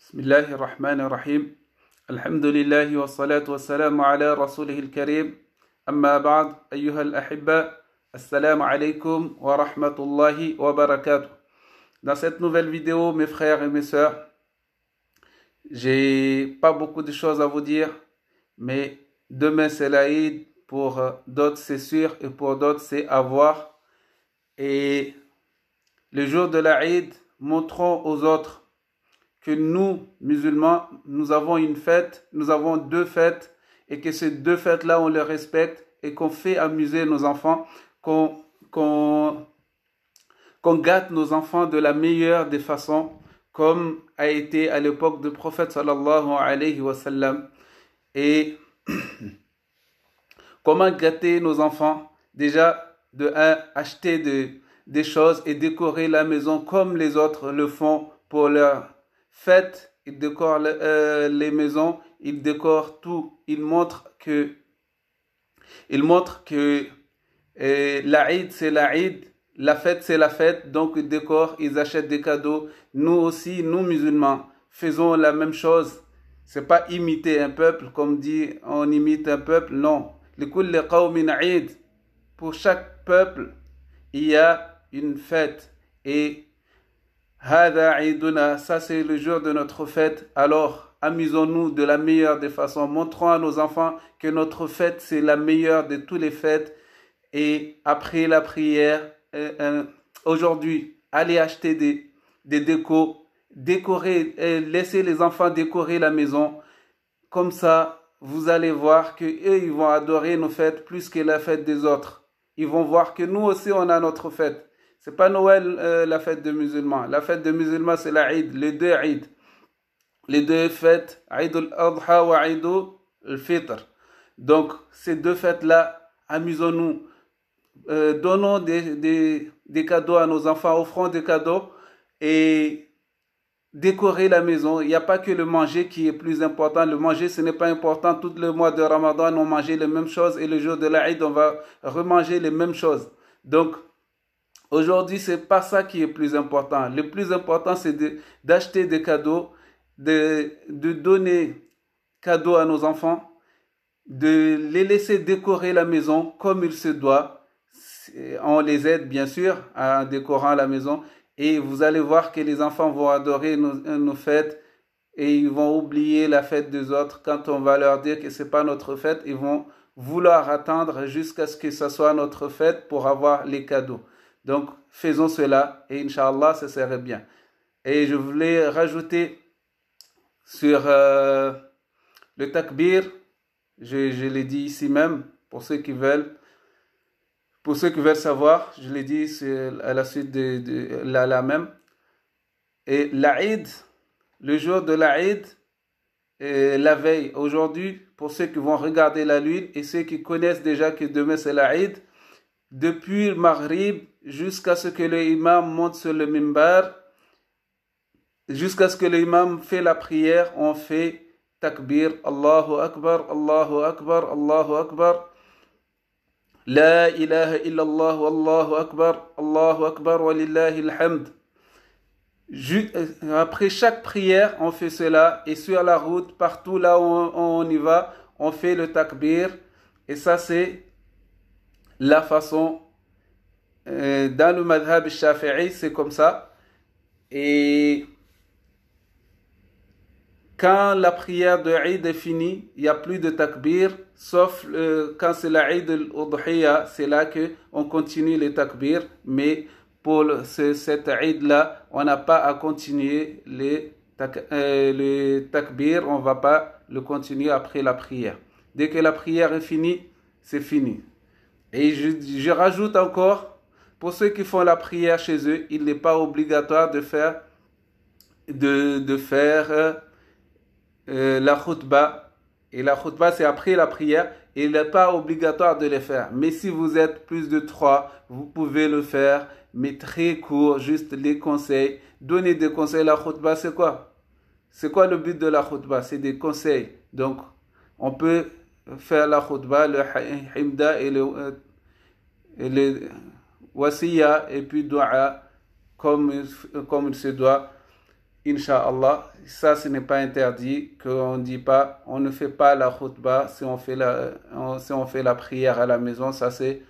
بسم الله الرحمن الرحيم الحمد لله والصلاة والسلام على رسوله الكريم أما بعد أيها الأحبة السلام عليكم ورحمة الله وبركاته. Dans cette nouvelle vidéo, mes frères et mes sœurs, j'ai pas beaucoup de choses à vous dire, mais demain c'est l'Aïd, pour d'autres c'est sûr et pour d'autres c'est à voir. Et le jour de l'Aïd, montrons aux autres que nous, musulmans, nous avons une fête, nous avons deux fêtes, et que ces deux fêtes-là, on les respecte, et qu'on fait amuser nos enfants, qu'on gâte nos enfants de la meilleure des façons, comme a été à l'époque du prophète sallallahu alayhi wa sallam. Et comment gâter nos enfants? Déjà, de un, acheter des choses et décorer la maison comme les autres le font pour leur fête. Ils décorent les maisons, ils décorent tout. Ils montrent que l'Aïd c'est l'Aïd, la fête c'est la fête, donc ils décorent, ils achètent des cadeaux. Nous aussi, nous musulmans, faisons la même chose. C'est pas imiter un peuple, comme dit on imite un peuple, non. لكل قوم عيد. Pour chaque peuple, il y a une fête. Et هذا عيدنا, ça c'est le jour de notre fête. Alors, amusons-nous de la meilleure des façons. Montrons à nos enfants que notre fête c'est la meilleure de toutes les fêtes. Et après la prière, aujourd'hui, allez acheter des décos, décorer, laissez les enfants décorer la maison. Comme ça, vous allez voir que eux, ils vont adorer nos fêtes plus que la fête des autres. Ils vont voir que nous aussi, on a notre fête. C'est pas Noël, la fête des musulmans. La fête des musulmans, c'est l'Aïd, les deux Aïd. Les deux fêtes, Aïd al-Adha wa Aïd al-Fitr. Donc, ces deux fêtes-là, amusons-nous. Donnons des cadeaux à nos enfants, offrons des cadeaux et décorer la maison. Il n'y a pas que le manger qui est plus important. Le manger, ce n'est pas important. Tout le mois de Ramadan, on mangeait les mêmes choses et le jour de l'Aïd, on va remanger les mêmes choses. Donc, aujourd'hui, ce n'est pas ça qui est plus important. Le plus important, c'est d'acheter des cadeaux, de donner cadeaux à nos enfants, de les laisser décorer la maison comme il se doit. On les aide bien sûr en décorant la maison et vous allez voir que les enfants vont adorer nos fêtes et ils vont oublier la fête des autres. Quand on va leur dire que c'est pas notre fête, ils vont vouloir attendre jusqu'à ce que ce soit notre fête pour avoir les cadeaux. Donc faisons cela et Inch'Allah ça serait bien. Et je voulais rajouter sur le takbir, je l'ai dit ici même pour ceux qui veulent. Pour ceux qui veulent savoir, je l'ai dit, c'est à la suite de la même. Et l'Aïd, le jour de l'Aïd, la veille, aujourd'hui, pour ceux qui vont regarder la lune et ceux qui connaissent déjà que demain c'est l'Aïd, depuis le Maghrib jusqu'à ce que l'imam monte sur le mimbar, jusqu'à ce que l'imam fait la prière, on fait takbir, Allahu Akbar, Allahu Akbar, Allahu Akbar. La ilaha illallah, Allahu Akbar, Allahu Akbar, wa lillahi alhamd. Après chaque prière, on fait cela. Et sur la route, partout là où on y va, on fait le takbir. Et ça, c'est la façon. Dans le madhab shafi'i, c'est comme ça. Et quand la prière de Eid est finie, il n'y a plus de takbir, sauf quand c'est la Eid al-Udhiyya, c'est là qu'on continue les takbir, mais pour cette Eid-là, on n'a pas à continuer le takbir, on ne va pas le continuer après la prière. Dès que la prière est finie, c'est fini. Et je rajoute encore, pour ceux qui font la prière chez eux, il n'est pas obligatoire de faire la khutba, et la khutba c'est après la prière et il n'est pas obligatoire de le faire, mais si vous êtes plus de 3 vous pouvez le faire, mais très court, juste les conseils, donner des conseils. La khutba c'est quoi le but de la khutba? C'est des conseils. Donc on peut faire la khutba, le himda et le wasiya et puis dua comme il se doit. Inch'Allah, ça ce n'est pas interdit, qu'on ne dit pas, on ne fait pas la khutbah si on fait si on fait la prière à la maison, ça c'est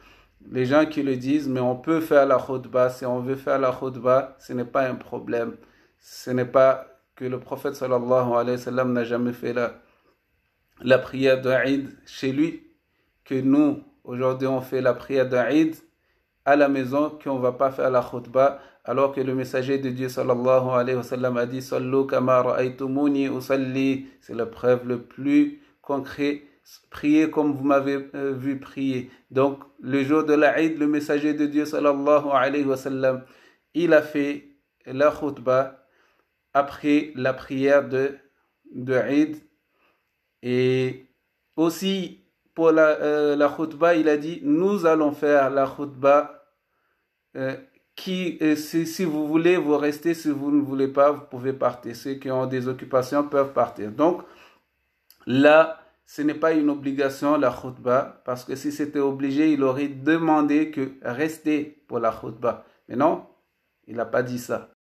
les gens qui le disent, mais on peut faire la khutbah, si on veut faire la khutbah, ce n'est pas un problème. Ce n'est pas que le prophète sallallahu alayhi wa sallam n'a jamais fait la prière d'Aïd chez lui, que nous, aujourd'hui, on fait la prière d'Aïd à la maison, qu'on ne va pas faire la khutbah, alors que le messager de Dieu sallallahu alayhi wa sallam a dit Sallu kama ra'aytumuni usalli. C'est la preuve le plus concret. Priez comme vous m'avez vu prier. Donc, le jour de l'Aïd, le messager de Dieu sallallahu alayhi wa sallam, il a fait la khutbah après la prière de Eid. Et aussi, pour la khutbah, il a dit, nous allons faire la khutbah si vous voulez, vous restez. Si vous ne voulez pas, vous pouvez partir. Ceux qui ont des occupations peuvent partir. Donc, là, ce n'est pas une obligation, la khutbah, parce que si c'était obligé, il aurait demandé que restez pour la khutbah. Mais non, il n'a pas dit ça.